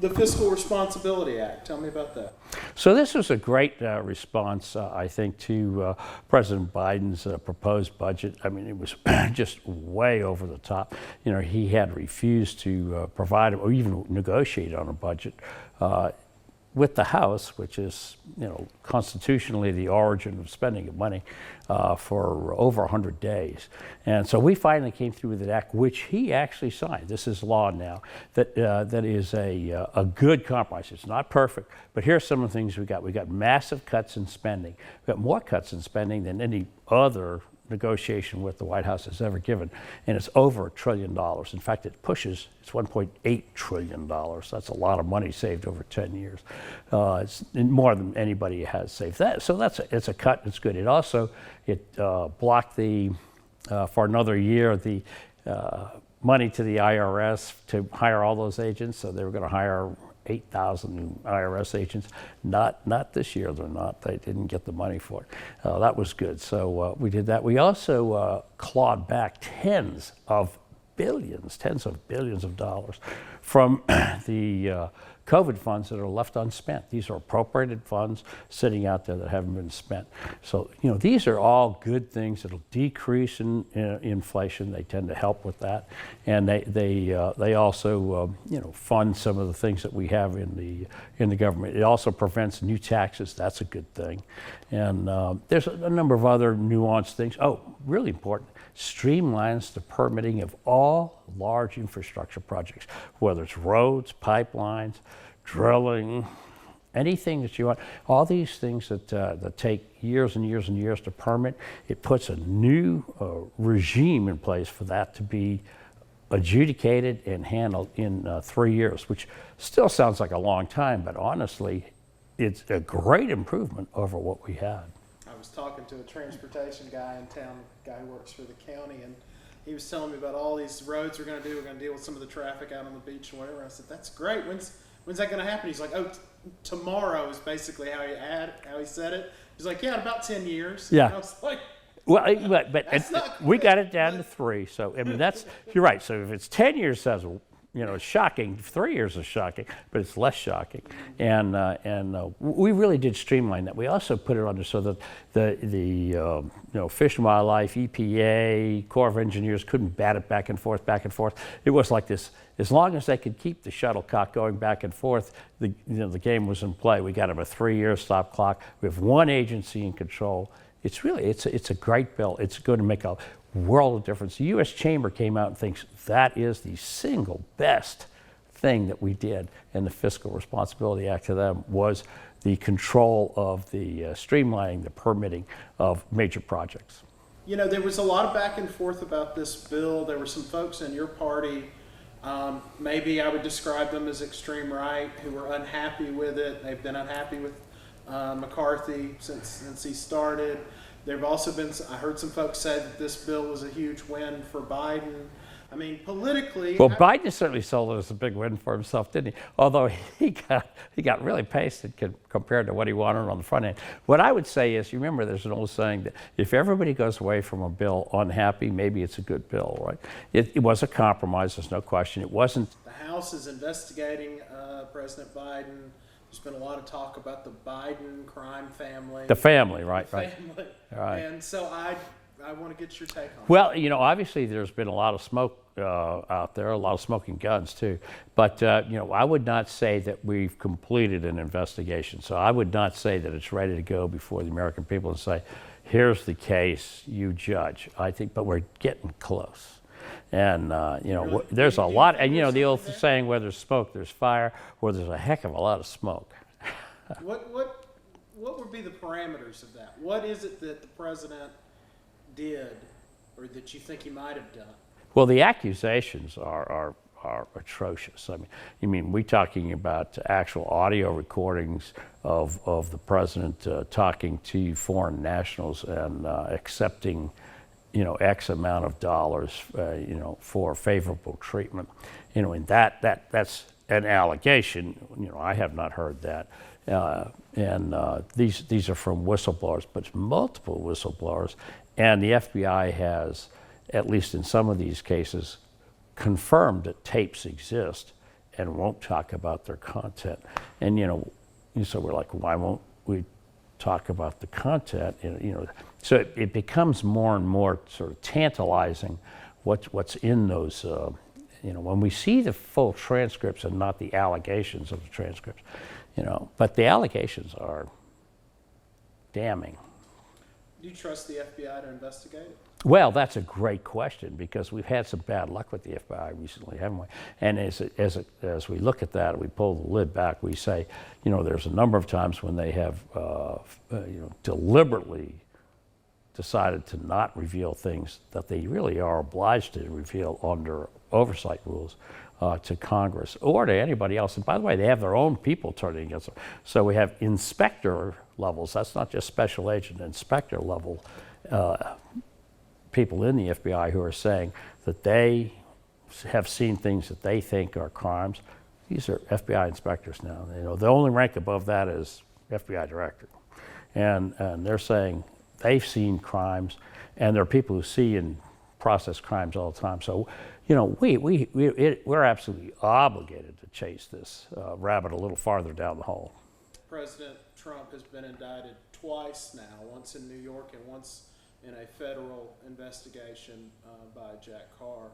the Fiscal Responsibility Act. Tell me about that. So this was a great response, I think, to President Biden's proposed budget. I mean, it was just way over the top. You know, he had refused to provide or even negotiate on a budget with the House, which is, you know, constitutionally the origin of spending of money, for over 100 days. And so we finally came through with an act, which he actually signed. This is law now. That is a good compromise. It's not perfect, but here's some of the things we got. We got massive cuts in spending. We got more cuts in spending than any other negotiation with the White House has ever given, and it's over $1 trillion. In fact, it's $1.8 trillion. That's a lot of money saved over 10 years. It's more than anybody has saved. So it's a cut. It's good. It also blocked for another year the money to the IRS to hire all those agents. So they were going to hire 8,000 new IRS agents. Not this year, they're not. They didn't get the money for it. That was good. So we did that. We also clawed back tens of billions of dollars from the COVID funds that are left unspent. These are appropriated funds sitting out there that haven't been spent. So, you know, these are all good things that'll decrease in inflation. They tend to help with that, and they also you know, fund some of the things that we have in the government. It also prevents new taxes. That's a good thing, and there's a number of other nuanced things. Oh, really important. Streamlines the permitting of all large infrastructure projects, whether it's roads, pipelines, drilling, anything that you want. All these things that take years and years and years to permit, it puts a new regime in place for that to be adjudicated and handled in 3 years, which still sounds like a long time, but honestly, it's a great improvement over what we had. I was talking to a transportation guy in town, a guy who works for the county, and he was telling me about all these roads we're going to do. We're going to deal with some of the traffic out on the beach and whatever. I said, that's great. When's that going to happen? He's like, oh, tomorrow is basically how he said it. He's like, yeah, in about 10 years. Yeah. And I was like, well, but we got it down to 3. So, I mean, you're right. So if it's 10 years, that's, you know, it's shocking. 3 years is shocking, but it's less shocking. And we really did streamline that. We also put it under so that the you know, Fish and Wildlife, EPA, Corps of Engineers couldn't bat it back and forth, back and forth. It was like this. As long as they could keep the shuttlecock going back and forth, the game was in play. We got them a 3-year stop clock. We have one agency in control. It's really, it's a great bill. It's going to make a world of difference. The U.S. Chamber came out and thinks that is the single best thing that we did in the Fiscal Responsibility Act to them was the control of the streamlining the permitting of major projects. You know, there was a lot of back and forth about this bill. There were some folks in your party, maybe I would describe them as extreme right, who were unhappy with it. They've been unhappy with McCarthy since he started. There have also been, I heard some folks say that this bill was a huge win for Biden. I mean, politically. Well, Biden certainly sold it as a big win for himself, didn't he? Although he got really pasted compared to what he wanted on the front end. What I would say is, you remember there's an old saying that if everybody goes away from a bill unhappy, maybe it's a good bill, right? It was a compromise, there's no question. It wasn't. The House is investigating President Biden. There's been a lot of talk about the Biden crime family. The family, right, Family. Right. And so I want to get your take on Well, you know, obviously there's been a lot of smoke out there, a lot of smoking guns too. But, you know, I would not say that we've completed an investigation. So I would not say that it's ready to go before the American people and say, here's the case, you judge. I think, but we're getting close. And, you know, really? there's a lot, and you know, the old saying, where there's smoke, there's fire, or there's a heck of a lot of smoke. What would be the parameters of that? What is it that the president did, or that you think he might have done? Well, the accusations are atrocious. I mean, we're talking about actual audio recordings of the president talking to foreign nationals and accepting, you know, X amount of dollars, you know, for favorable treatment. You know, and that's an allegation. You know, I have not heard that. These are from whistleblowers, but it's multiple whistleblowers. And the FBI has, at least in some of these cases, confirmed that tapes exist and won't talk about their content. And, so we're like, why won't we talk about the content? So it becomes more and more sort of tantalizing what's in those, when we see the full transcripts and not the allegations of the transcripts, but the allegations are damning. Do you trust the FBI to investigate it? Well, that's a great question, because we've had some bad luck with the FBI recently, haven't we? And as we look at that, we pull the lid back, we say, there's a number of times when they have, deliberately decided to not reveal things that they really are obliged to reveal under oversight rules to Congress or to anybody else. And by the way, they have their own people turning against them. So we have inspector levels. That's not just special agent, inspector level people in the FBI who are saying that they have seen things that they think are crimes. These are FBI inspectors now. The only rank above that is FBI director. And they're saying they've seen crimes, and there are people who see and process crimes all the time. So, we're absolutely obligated to chase this rabbit a little farther down the hole. President Trump has been indicted twice now, once in New York and once in a federal investigation by Jack Carr.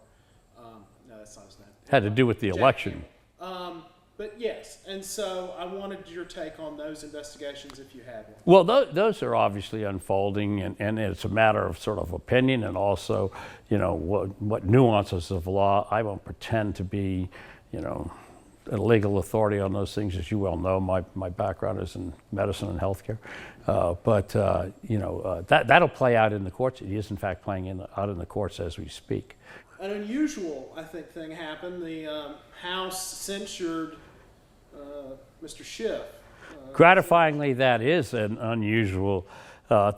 No, that's not his name. Had to do with the Jack election. But yes, and so I wanted your take on those investigations if you had one. Well, those are obviously unfolding, and it's a matter of sort of opinion, and also, what nuances of law. I won't pretend to be, a legal authority on those things. As you well know, my background is in medicine and healthcare. But that'll play out in the courts. It is, in fact, playing out in the courts as we speak. An unusual, I think, thing happened. The House censured Mr. Schiff. Gratifyingly, that is an unusual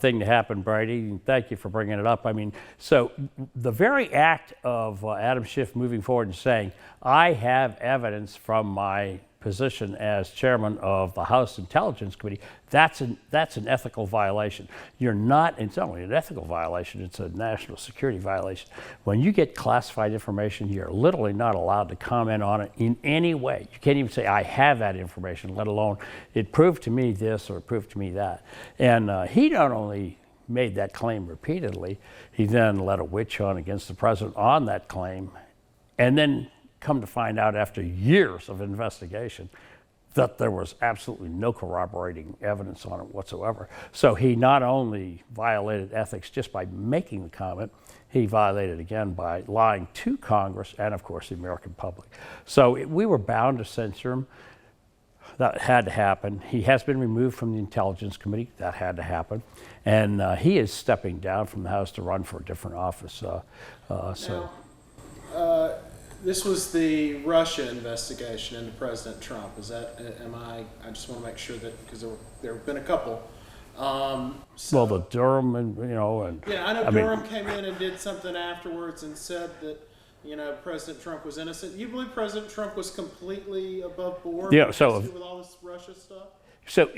thing to happen, Brady. Thank you for bringing it up. I mean, so the very act of Adam Schiff moving forward and saying, I have evidence from my position as chairman of the House Intelligence Committee, that's an ethical violation. It's not only an ethical violation, it's a national security violation. When you get classified information, you're literally not allowed to comment on it in any way. You can't even say, I have that information, let alone it proved to me this or it proved to me that. And he not only made that claim repeatedly, he then led a witch hunt against the president on that claim, and then come to find out after years of investigation that there was absolutely no corroborating evidence on it whatsoever. So he not only violated ethics just by making the comment, he violated again by lying to Congress and, of course, the American public. So we were bound to censor him. That had to happen. He has been removed from the Intelligence Committee. That had to happen. And he is stepping down from the House to run for a different office. This was the Russia investigation into President Trump. I just want to make sure that, because there have been a couple. Well, the Durham and. Yeah, I know Durham came in and did something afterwards and said that, President Trump was innocent. You believe President Trump was completely above board with all this Russia stuff? So,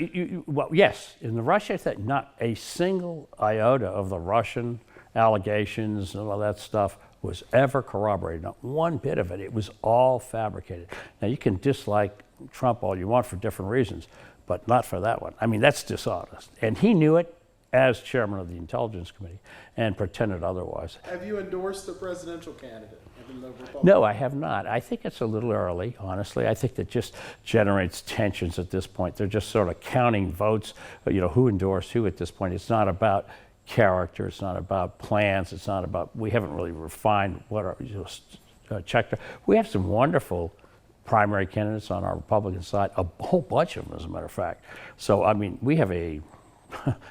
yes, in the Russia thing, not a single iota of the Russian allegations and all that stuff was ever corroborated, not one bit of it. It was all fabricated. Now, you can dislike Trump all you want for different reasons, but not for that one. I mean, that's dishonest. And he knew it as chairman of the Intelligence Committee and pretended otherwise. Have you endorsed the presidential candidate? No, I have not. I think it's a little early, honestly. I think that just generates tensions at this point. They're just sort of counting votes, who endorsed who at this point. It's not about character, it's not about plans, it's not about, we haven't really refined what our checked. We have some wonderful primary candidates on our Republican side, a whole bunch of them, as a matter of fact. So, I mean, we have an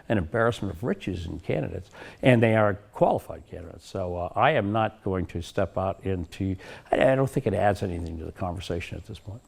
embarrassment of riches in candidates, and they are qualified candidates. So I am not going to step out into, I don't think it adds anything to the conversation at this point.